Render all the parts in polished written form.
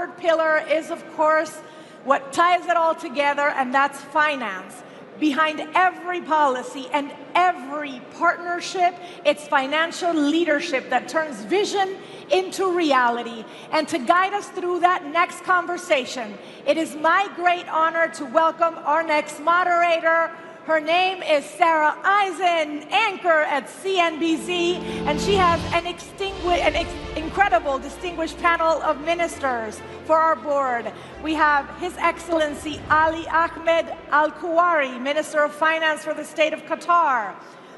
third pillar is, of course, what ties it all together, and that's finance. Behind every policy and every partnership, it's financial leadership that turns vision into reality. And to guide us through that next conversation, it is my great honor to welcome our next moderator. Her name is Sarah Eisen, anchor at CNBC, and she has an incredible distinguished panel of ministers for our board. We have His Excellency Ali Ahmed Al-Kuwari, Minister of Finance for the State of Qatar.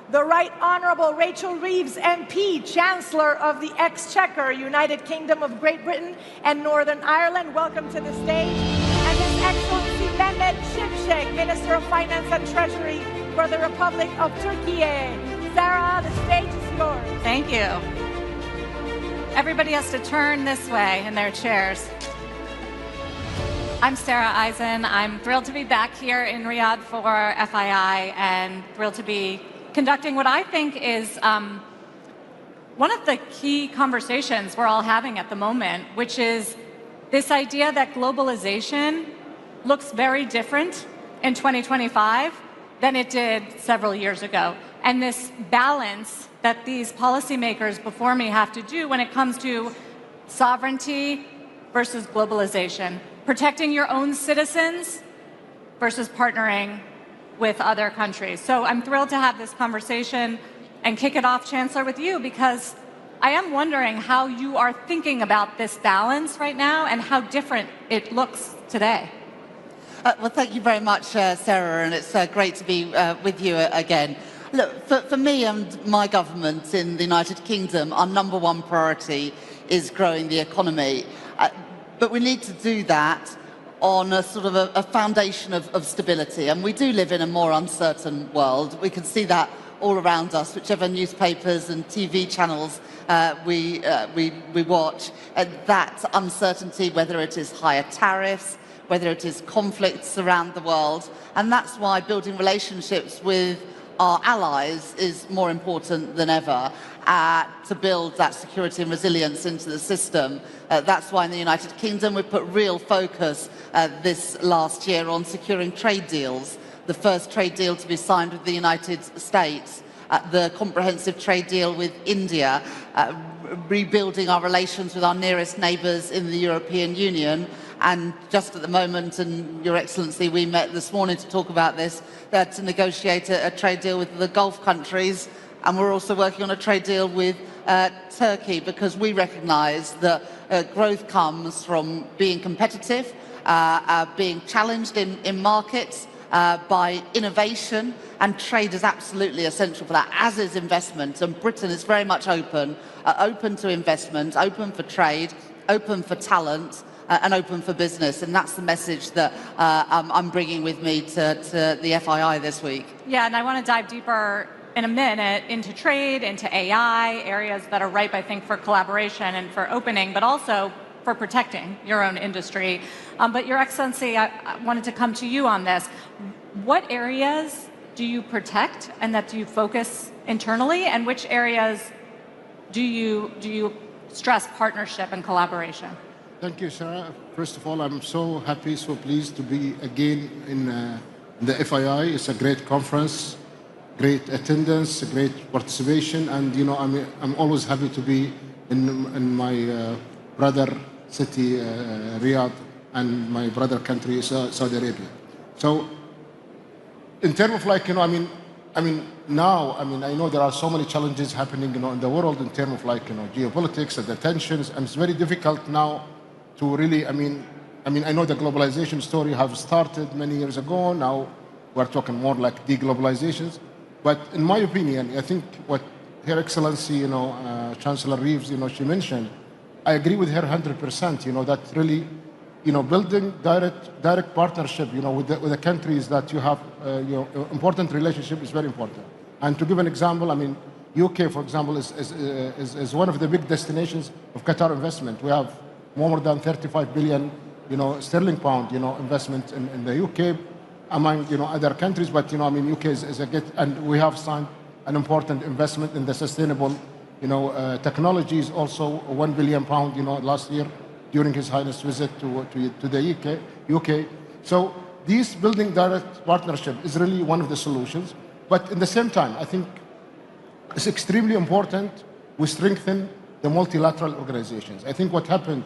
The Right Honorable Rachel Reeves, MP, Chancellor of the Exchequer, United Kingdom of Great Britain and Northern Ireland. Welcome to the stage. And His Excellency Mehmet Şimşek, Minister of Finance and Treasury for the Republic of Turkey. Sarah, the stage is yours. Thank you. Everybody has to turn this way in their chairs. I'm Sarah Eisen. I'm thrilled to be back here in Riyadh for FII and thrilled to be conducting what I think is one of the key conversations we're all having at the moment, which is this idea that globalization looks very different in 2025 than it did several years ago. And this balance that these policymakers before me have to do when it comes to sovereignty versus globalization, protecting your own citizens versus partnering with other countries. So I'm thrilled to have this conversation and kick it off, Chancellor, with you, because I am wondering how you are thinking about this balance right now and how different it looks today. Well, thank you very much, Sarah, and it's great to be with you again. Look, for me and my government in the United Kingdom, our number one priority is growing the economy. But we need to do that on a sort of a foundation of stability. And we do live in a more uncertain world. We can see that all around us, whichever newspapers and TV channels we watch. That uncertainty, whether it is higher tariffs, whether it is conflicts around the world. And that's why building relationships with our allies is more important than ever to build that security and resilience into the system. That's why in the United Kingdom we put real focus this last year on securing trade deals. The first trade deal to be signed with the United States, the comprehensive trade deal with India, rebuilding our relations with our nearest neighbours in the European Union. And just at the moment, and Your Excellency, we met this morning to talk about this, to negotiate a trade deal with the Gulf countries. And we're also working on a trade deal with Turkey, because we recognise that growth comes from being competitive, being challenged in markets by innovation, and trade is absolutely essential for that, as is investment. And Britain is very much open to investment, open for trade, open for talent, and open for business. And that's the message that I'm bringing with me to the FII this week. Yeah, and I want to dive deeper in a minute into trade, into AI, areas that are ripe, I think, for collaboration and for opening, but also for protecting your own industry. But Your Excellency, I wanted to come to you on this. What areas do you protect and that do you focus internally, and which areas do you stress partnership and collaboration? Thank you, Sarah. First of all, I'm so happy, so pleased to be again in the FII. It's a great conference, great attendance, great participation, and you know, I'm always happy to be in my brother city, Riyadh, and my brother country, Saudi Arabia. So, in terms of like, you know, now, I know there are so many challenges happening, you know, in the world in terms of like, you know, geopolitics and the tensions, and it's very difficult now to really, I know the globalization story have started many years ago. Now we're talking more like deglobalizations. But in my opinion, I think what Her Excellency, you know, Chancellor Reeves, you know, she mentioned, I agree with her 100%. You know, that really, you know, building direct partnership, you know, with the countries that you have, you know, important relationship is very important. And to give an example, UK, for example, is one of the big destinations of Qatar investment. We have more than 35 billion, you know, sterling pound, you know, investment in the UK, among, you know, other countries. But, you know, UK is a get, and we have signed an important investment in the sustainable, you know, technologies, also 1 billion pound, you know, last year during His Highness visit to the UK. So this building direct partnership is really one of the solutions. But in the same time, I think it's extremely important we strengthen the multilateral organizations. I think what happened,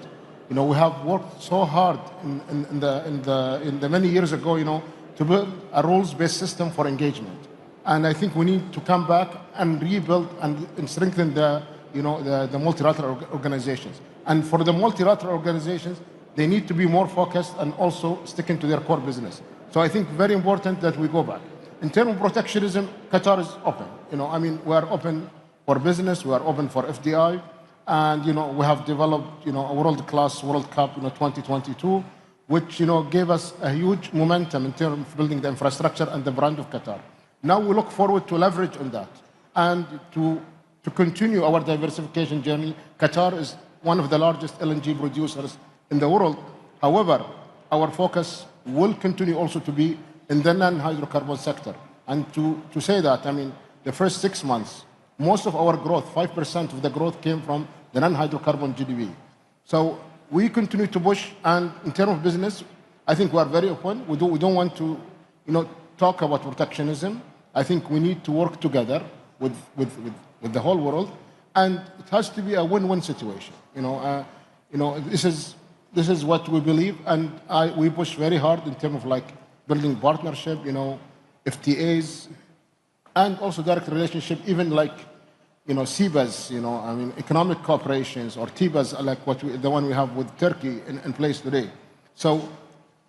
we have worked so hard in the many years ago, to build a rules-based system for engagement. And I think we need to come back and rebuild and strengthen the multilateral organizations. And for the multilateral organizations, they need to be more focused and also sticking to their core business. So I think very important that we go back. In terms of protectionism, Qatar is open. We are open for business, we are open for FDI, and we have developed a world-class World Cup 2022, which gave us a huge momentum in terms of building the infrastructure and the brand of Qatar. Now we look forward to leverage on that and to continue our diversification journey. Qatar is one of the largest LNG producers in the world. However, our focus will continue also to be in the non-hydrocarbon sector. And to say that, the first 6 months, most of our growth, 5% of the growth came from the non-hydrocarbon GDP. So we continue to push, and in terms of business, I think we are very open. We don't want to, talk about protectionism. I think we need to work together with the whole world, and it has to be a win-win situation. This is what we believe, and we push very hard in terms of building partnership, FTAs, and also direct relationship, even CBAs, economic cooperations, or TBAs, the one we have with Turkey in place today. So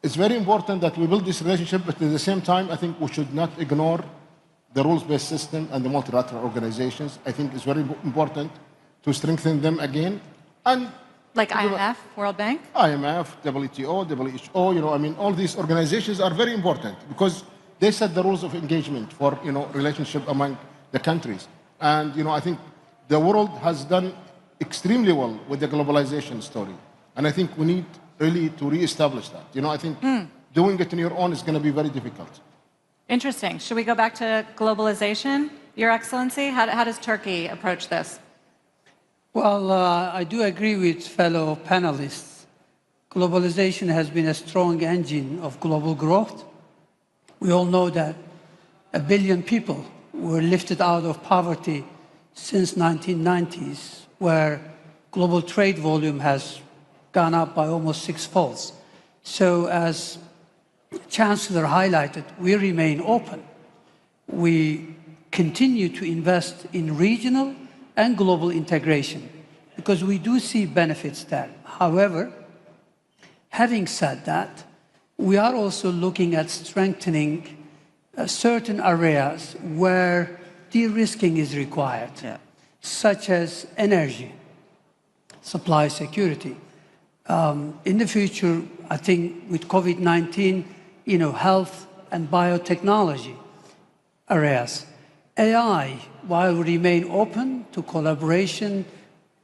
it's very important that we build this relationship, but at the same time, I think we should not ignore the rules-based system and the multilateral organizations. I think it's very important to strengthen them again. And like IMF, World Bank? IMF, WTO, WHO, all these organizations are very important because they set the rules of engagement for, relationship among the countries. And, I think the world has done extremely well with the globalization story. And I think we need really to reestablish that. I think doing it on your own is going to be very difficult. Interesting. Should we go back to globalization, Your Excellency? How does Turkey approach this? Well, I do agree with fellow panelists. Globalization has been a strong engine of global growth. We all know that 1 billion people were lifted out of poverty since 1990s, where global trade volume has gone up by almost 6-fold. So as Chancellor highlighted, we remain open. We continue to invest in regional and global integration because we do see benefits there. However, having said that, we are also looking at strengthening certain areas where de-risking is required, such as energy, supply security. In the future, I think with COVID-19, health and biotechnology areas. AI, while we remain open to collaboration,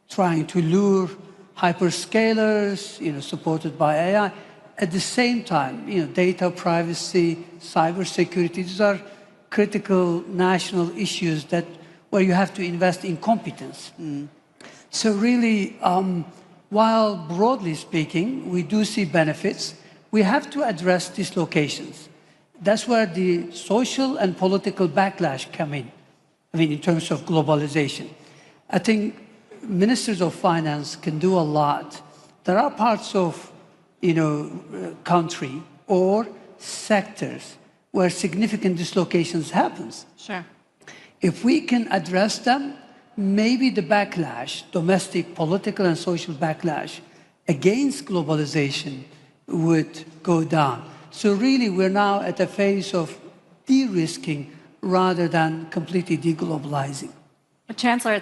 trying to lure hyperscalers, supported by AI, at the same time, data privacy, cybersecurity, these are critical national issues where you have to invest in competence. So really, while broadly speaking, we do see benefits, we have to address dislocations. That's where the social and political backlash come in, in terms of globalization. I think ministers of finance can do a lot. There are parts of, country or sectors where significant dislocations happens. Sure. If we can address them, maybe the backlash, domestic, political and social backlash against globalization would go down. So really, we're now at a phase of de-risking rather than completely deglobalizing. Chancellor,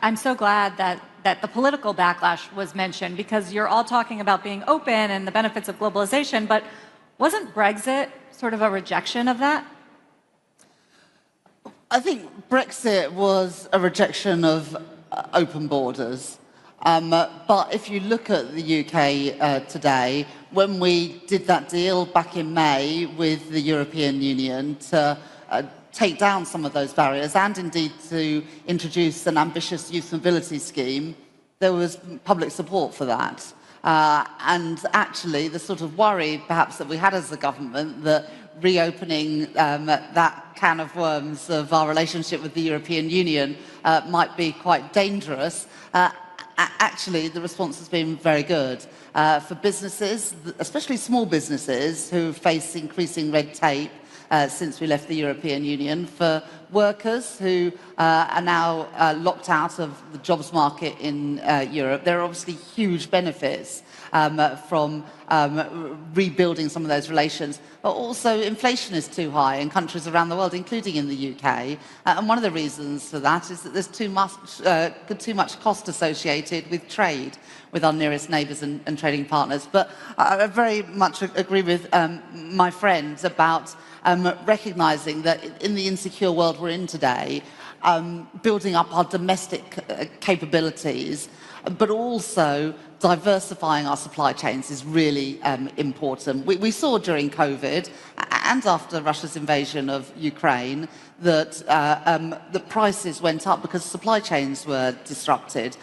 I'm so glad that the political backlash was mentioned because you're all talking about being open and the benefits of globalization, but wasn't Brexit sort of a rejection of that? I think Brexit was a rejection of open borders. But if you look at the UK today, when we did that deal back in May with the European Union to take down some of those barriers and indeed to introduce an ambitious youth mobility scheme, there was public support for that. And actually, the sort of worry perhaps that we had as a government that reopening that can of worms of our relationship with the European Union might be quite dangerous. Actually, the response has been very good. For businesses, especially small businesses who face increasing red tape since we left the European Union, for workers who are now locked out of the jobs market in Europe, there are obviously huge benefits from rebuilding some of those relations. But also inflation is too high in countries around the world, including in the UK. And one of the reasons for that is that there's too much cost associated with trade with our nearest neighbours and trading partners. But I very much agree with my friends about recognising that in the insecure world we're in today, building up our domestic capabilities, but also diversifying our supply chains is really important. We saw during COVID and after Russia's invasion of Ukraine that the prices went up because supply chains were disrupted.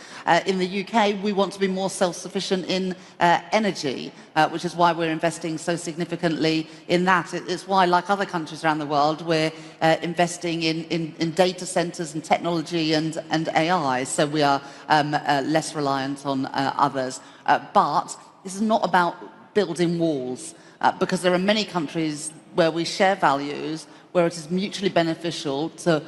In the UK, we want to be more self-sufficient in energy, which is why we're investing so significantly in that. It's why, like other countries around the world, we're investing in data centres and technology and AI, so we are less reliant on others. But this is not about building walls, because there are many countries where we share values, where it is mutually beneficial to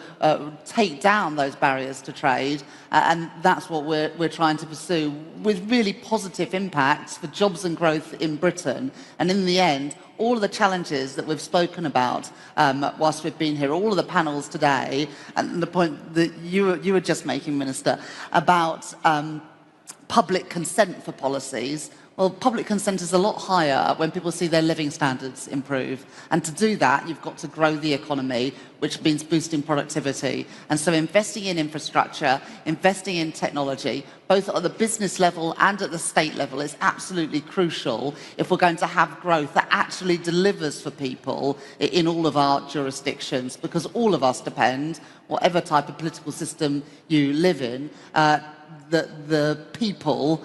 take down those barriers to trade, and that's what we're trying to pursue, with really positive impacts for jobs and growth in Britain. And in the end, all of the challenges that we've spoken about whilst we've been here, all of the panels today, and the point that you were just making, Minister, about public consent for policies. Well, public consent is a lot higher when people see their living standards improve. And to do that, you've got to grow the economy, which means boosting productivity. And so investing in infrastructure, investing in technology, both at the business level and at the state level, is absolutely crucial if we're going to have growth that actually delivers for people in all of our jurisdictions, because all of us depend, whatever type of political system you live in, that the people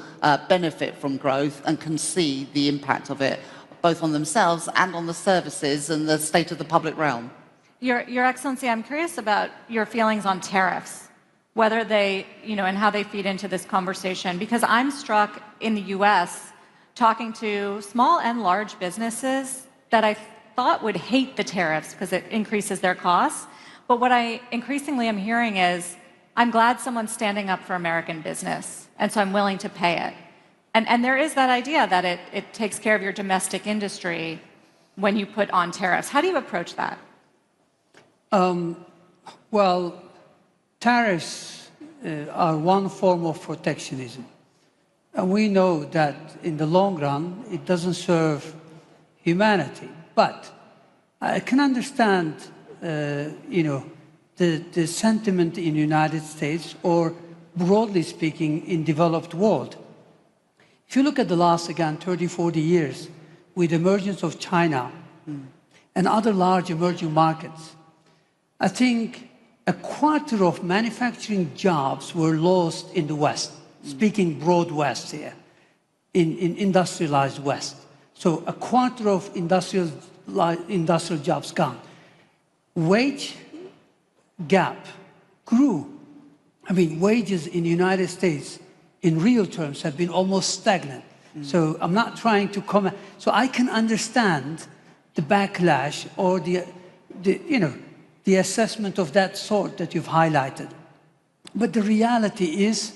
benefit from growth and can see the impact of it, both on themselves and on the services and the state of the public realm. Your Excellency, I'm curious about your feelings on tariffs, whether they, and how they feed into this conversation, because I'm struck in the US talking to small and large businesses that I thought would hate the tariffs because it increases their costs. But what I increasingly am hearing is, I'm glad someone's standing up for American business, and so I'm willing to pay it. And there is that idea that it takes care of your domestic industry when you put on tariffs. How do you approach that? Well, tariffs are one form of protectionism. And we know that in the long run, it doesn't serve humanity. But I can understand, the sentiment in the United States, or broadly speaking, in developed world. If you look at the last, again, 30, 40 years, with the emergence of China and other large emerging markets, I think a quarter of manufacturing jobs were lost in the West, speaking broad West here, in industrialized West. So a quarter of industrial jobs gone. Wage gap grew. I mean, wages in the United States in real terms have been almost stagnant. So I'm not trying to comment. So I can understand the backlash or the assessment of that sort that you've highlighted. But the reality is,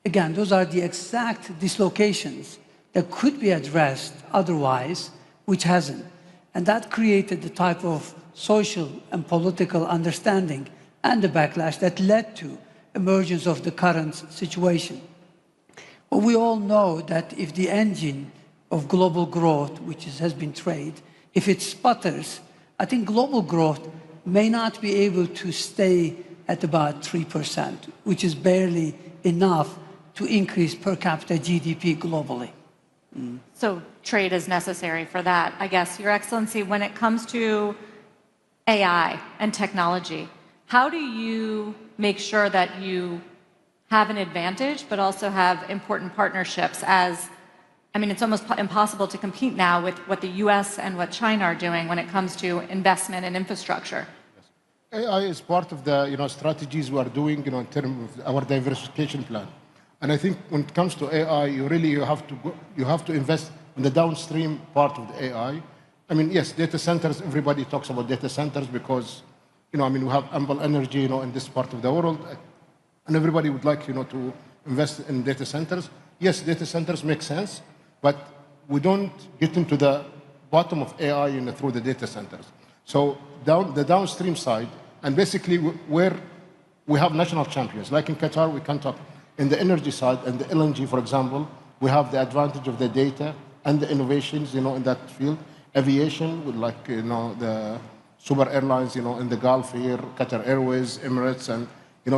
again, those are the exact dislocations that could be addressed otherwise, which hasn't. And that created the type of social and political understanding and the backlash that led to emergence of the current situation. But we all know that if the engine of global growth, which has been trade, if it sputters, I think global growth may not be able to stay at about 3%, which is barely enough to increase per capita GDP globally. So trade is necessary for that, I guess. Your Excellency, when it comes to AI and technology, how do you make sure that you have an advantage, but also have important partnerships as I mean, it's almost impossible to compete now with what the US and what China are doing when it comes to investment and infrastructure. AI is part of the strategies we are doing in terms of our diversification plan, and I think when it comes to AI, you have to invest in the downstream part of the AI. I mean, yes, data centers. Everybody talks about data centers because we have ample energy in this part of the world, and everybody would like to invest in data centers. Yes, data centers make sense, but we don't get into the bottom of AI through the data centers. So the downstream side, and basically where we have national champions, like in Qatar, we can talk in the energy side and the LNG, for example, we have the advantage of the data and the innovations, in that field. Aviation, with the super airlines, in the Gulf here, Qatar Airways, Emirates, and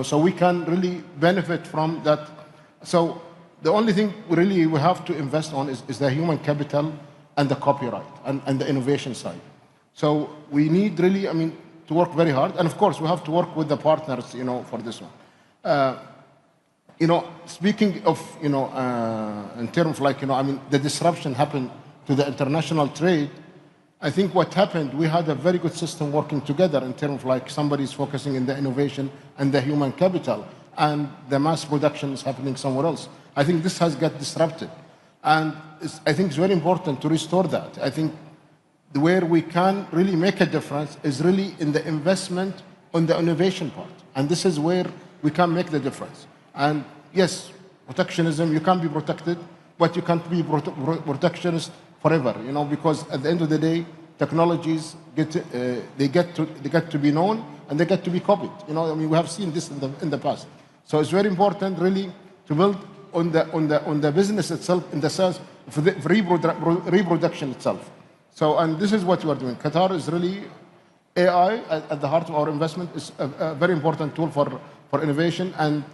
so we can really benefit from that. So the only thing we have to invest on is the human capital and the copyright and the innovation side. So we need really, to work very hard, and of course we have to work with the partners, for this one. Speaking of, in terms of the disruption happened to the international trade. I think what happened, we had a very good system working together in terms of somebody's focusing in the innovation and the human capital, and the mass production is happening somewhere else. I think this has got disrupted, and I think it's very important to restore that. I think where we can really make a difference is really in the investment on the innovation part, and this is where we can make the difference. And yes, protectionism, you can be protected, but you can't be protectionist forever, because at the end of the day, technologies get to be known and they get to be copied. We have seen this in the past. So it's very important, really, to build on the business itself, in the sense of the reproduction itself. So, and this is what we are doing. Qatar is really AI at the heart of our investment. Is a very important tool for innovation, and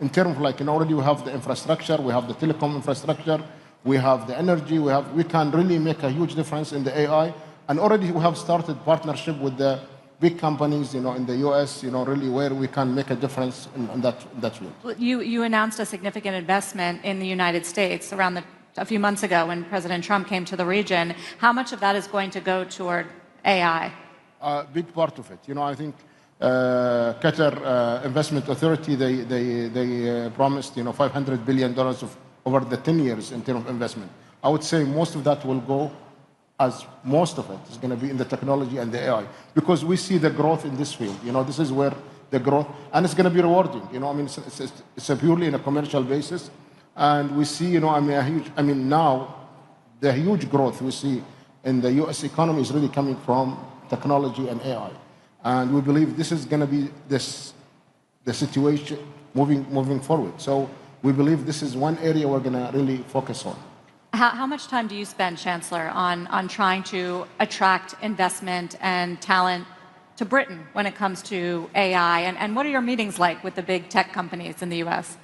in terms of already we have the infrastructure, we have the telecom infrastructure, we have the energy, we can really make a huge difference in the AI, and already we have started partnership with the big companies, in the US, really where we can make a difference in that field. You announced a significant investment in the United States a few months ago when President Trump came to the region. How much of that is going to go toward AI? A big part of it. I think Qatar Investment Authority, they promised, $500 billion over the 10 years in terms of investment. I would say most of that will go, as most of it is going to be in the technology and the AI, because we see the growth in this field. This is where the growth, and it's going to be rewarding. It's a purely in a commercial basis, and we see, now the huge growth we see in the U.S. economy is really coming from technology and AI, and we believe this is going to be the situation moving forward. So we believe this is one area we're going to really focus on. How much time do you spend, Chancellor, on trying to attract investment and talent to Britain when it comes to AI? And what are your meetings like with the big tech companies in the US?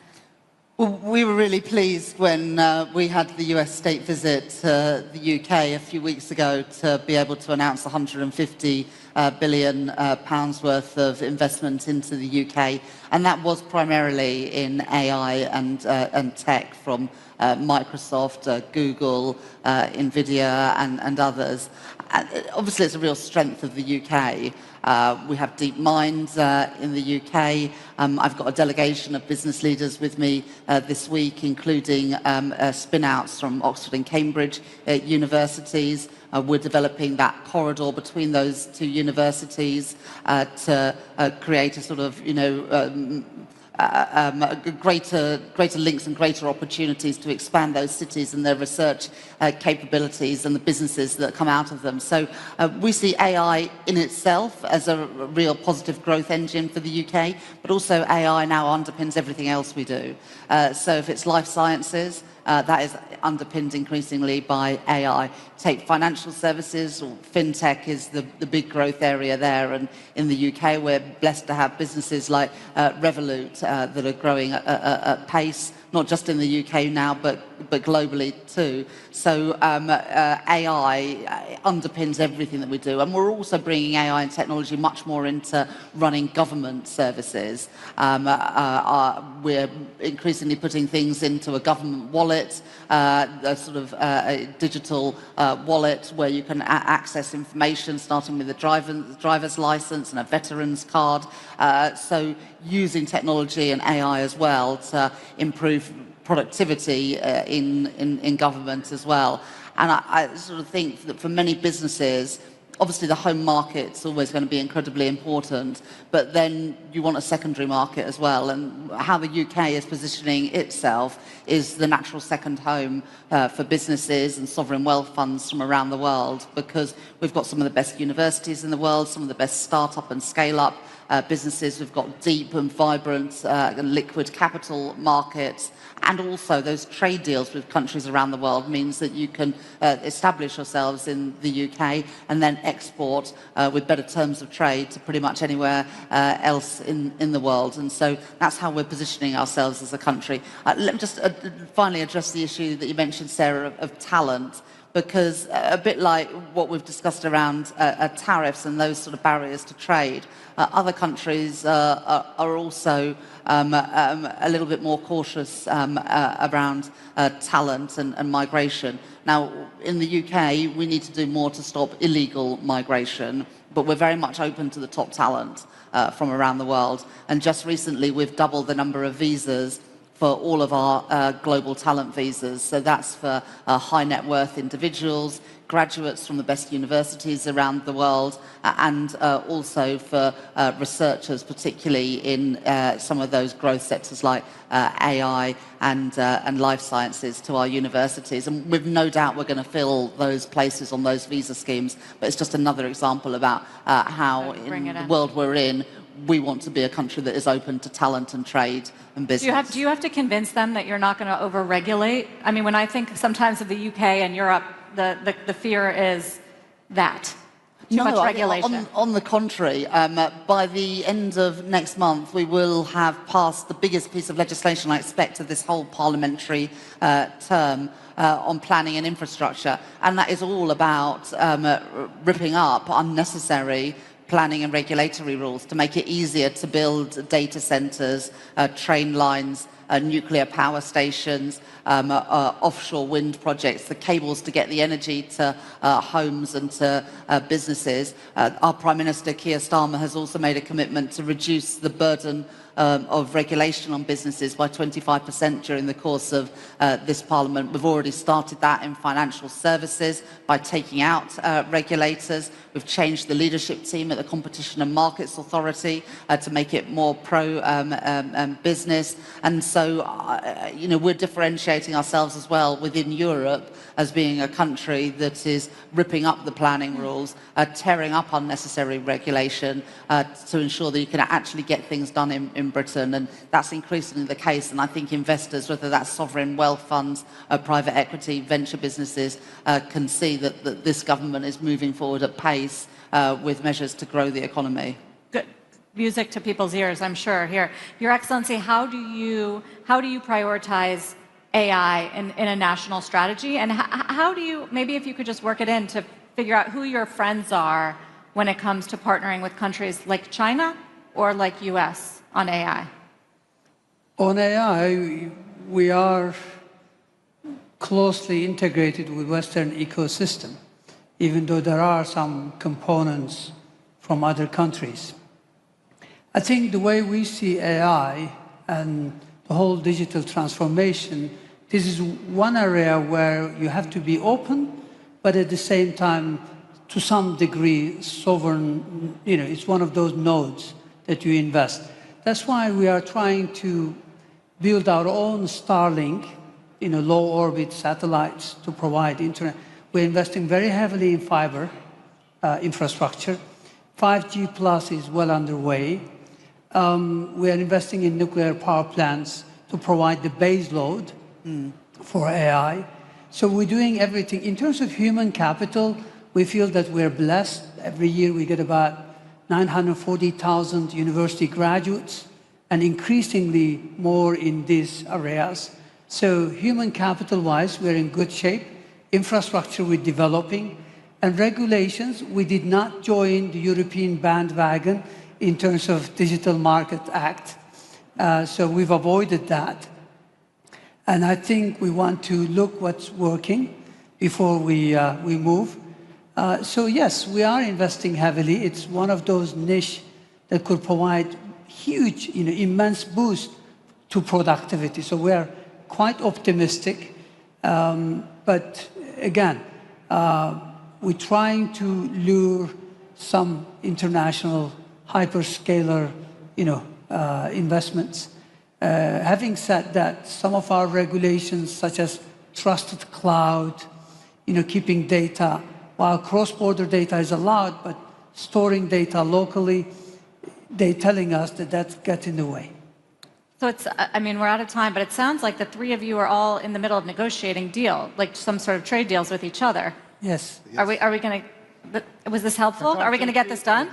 Well, we were really pleased when we had the US state visit to the UK a few weeks ago to be able to announce 150 billion pounds worth of investment into the UK, and that was primarily in AI and tech from Microsoft, Google, Nvidia, and others. Obviously, it's a real strength of the UK. We have deep minds in the UK. I've got a delegation of business leaders with me this week, including spin-outs from Oxford and Cambridge universities. We're developing that corridor between those two universities to create a sort of, greater links and greater opportunities to expand those cities and their research capabilities and the businesses that come out of them. So we see AI in itself as a real positive growth engine for the UK, but also AI now underpins everything else we do. So if it's life sciences, that is underpinned increasingly by AI. Take financial services, or fintech is the big growth area there, and in the UK we're blessed to have businesses like Revolut that are growing at pace. not just in the UK now, but globally too. So AI underpins everything that we do. And we're also bringing AI and technology much more into running government services. We're increasingly putting things into a government wallet, a sort of a digital wallet where you can access information, starting with a driver's license and a veteran's card. So using technology and AI as well to improve productivity in government as well. And I sort of think that for many businesses, obviously the home market's always going to be incredibly important, but then you want a secondary market as well. And how the UK is positioning itself is the natural second home for businesses and sovereign wealth funds from around the world, because we've got some of the best universities in the world, some of the best startup and scale-up businesses. We've got deep and vibrant and liquid capital markets, and also those trade deals with countries around the world means that you can establish yourselves in the UK and then export with better terms of trade to pretty much anywhere else in the world. And so that's how we're positioning ourselves as a country. Let me just finally address the issue that you mentioned, Sarah, of talent, because a bit like what we've discussed around tariffs and those sort of barriers to trade, other countries are also a little bit more cautious around talent and migration. Now, in the UK, we need to do more to stop illegal migration, but we're very much open to the top talent from around the world. And just recently, we've doubled the number of visas for all of our global talent visas. So that's for high net worth individuals, graduates from the best universities around the world, and also for researchers, particularly in some of those growth sectors like AI and life sciences, to our universities. And with no doubt we're going to fill those places on those visa schemes, but it's just another example about how in the world we're in, we want to be a country that is open to talent and trade and business. Do you have to convince them that you're not going to over-regulate? I mean, when I think sometimes of the UK and Europe, the fear is that. Too much regulation. On the contrary, by the end of next month, we will have passed the biggest piece of legislation, I expect, of this whole parliamentary term on planning and infrastructure. And that is all about ripping up unnecessary planning and regulatory rules to make it easier to build data centres, train lines, nuclear power stations, offshore wind projects, the cables to get the energy to homes and to businesses. Our Prime Minister, Keir Starmer, has also made a commitment to reduce the burden of regulation on businesses by 25% during the course of this Parliament. We've already started that in financial services by taking out regulators. We've changed the leadership team at the Competition and Markets Authority to make it more pro-business. And so, you know, we're differentiating ourselves as well within Europe as being a country that is ripping up the planning rules, tearing up unnecessary regulation to ensure that you can actually get things done in Britain. And that's increasingly the case. And I think investors, whether that's sovereign wealth funds, private equity, venture businesses, can see that this government is moving forward at pace with measures to grow the economy. Good. Music to people's ears, I'm sure. Here, Your Excellency, how do you prioritize AI in a national strategy? And how do you, maybe if you could just work it in to figure out who your friends are when it comes to partnering with countries like China or like US on AI? On AI, we are closely integrated with Western ecosystem, even though there are some components from other countries. I think the way we see AI and the whole digital transformation, this is one area where you have to be open, but at the same time, to some degree, sovereign, you know, it's one of those nodes that you invest. That's why we are trying to build our own Starlink, you know, low orbit satellites to provide internet. We're investing very heavily in fiber infrastructure. 5G plus is well underway. We are investing in nuclear power plants to provide the base load for AI. So we're doing everything. In terms of human capital, we feel that we're blessed. Every year we get about 940,000 university graduates, and increasingly more in these areas. So human capital-wise, we're in good shape. Infrastructure, we're developing. And regulations, we did not join the European bandwagon in terms of Digital Market Act. So we've avoided that. And I think we want to look what's working before we move. So yes, we are investing heavily. It's one of those niche that could provide huge, immense boost to productivity. So we are quite optimistic. But again, we're trying to lure some international hyperscaler, investments. Having said that, some of our regulations, such as trusted cloud, keeping data, while cross-border data is allowed, but storing data locally, they're telling us that that gets in the way. So it's, we're out of time, but it sounds like the three of you are all in the middle of negotiating deal, like some sort of trade deals with each other. Yes. Are we going to, was this helpful? Are we going to get this done?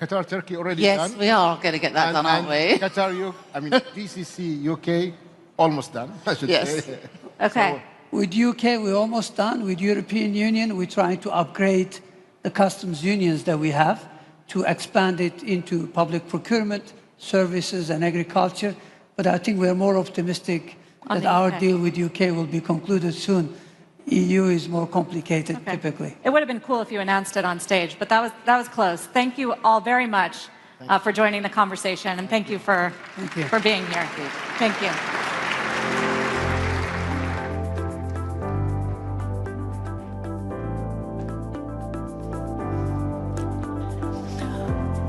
Qatar, Turkey already Yes, done. we are going to get that done, aren't we? Qatar, GCC, UK, almost done, I should Yes. say. Okay. With UK, we're almost done. With European Union, we're trying to upgrade the customs unions that we have to expand it into public procurement, services, and agriculture. But I think we're more optimistic that our deal with UK will be concluded soon. EU is more complicated, typically. It would have been cool if you announced it on stage, but that was close. Thank you all very much for joining the conversation, and thank you for being here. Thank you.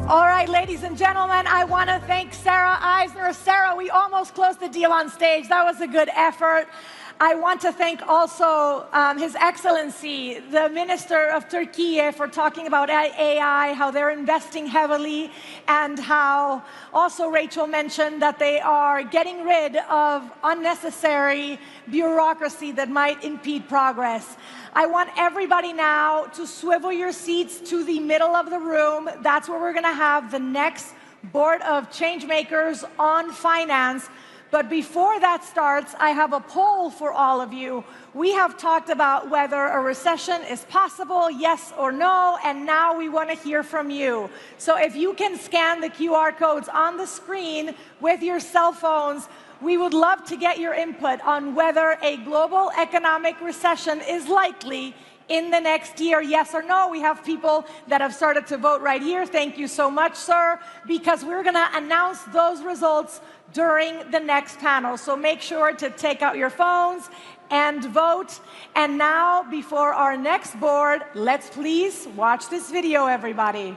All right, ladies and gentlemen, I want to thank Sarah Eisner. Sarah, we almost closed the deal on stage. That was a good effort. I want to thank also His Excellency, the Minister of Turkey, for talking about AI, how they're investing heavily, and how also Rachel mentioned that they are getting rid of unnecessary bureaucracy that might impede progress. I want everybody now to swivel your seats to the middle of the room. That's where we're going to have the next Board of Changemakers on Finance. But before that starts, I have a poll for all of you. We have talked about whether a recession is possible, yes or no, and now we want to hear from you. So if you can scan the QR codes on the screen with your cell phones, we would love to get your input on whether a global economic recession is likely in the next year, yes or no. We have people that have started to vote right here. Thank you so much, sir, because we're going to announce those results during the next panel. So make sure to take out your phones and vote. And now, before our next board, let's please watch this video, everybody.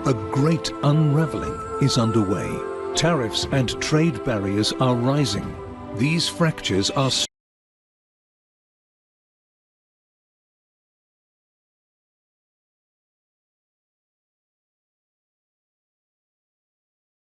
A great unraveling is underway. Tariffs and trade barriers are rising. These fractures are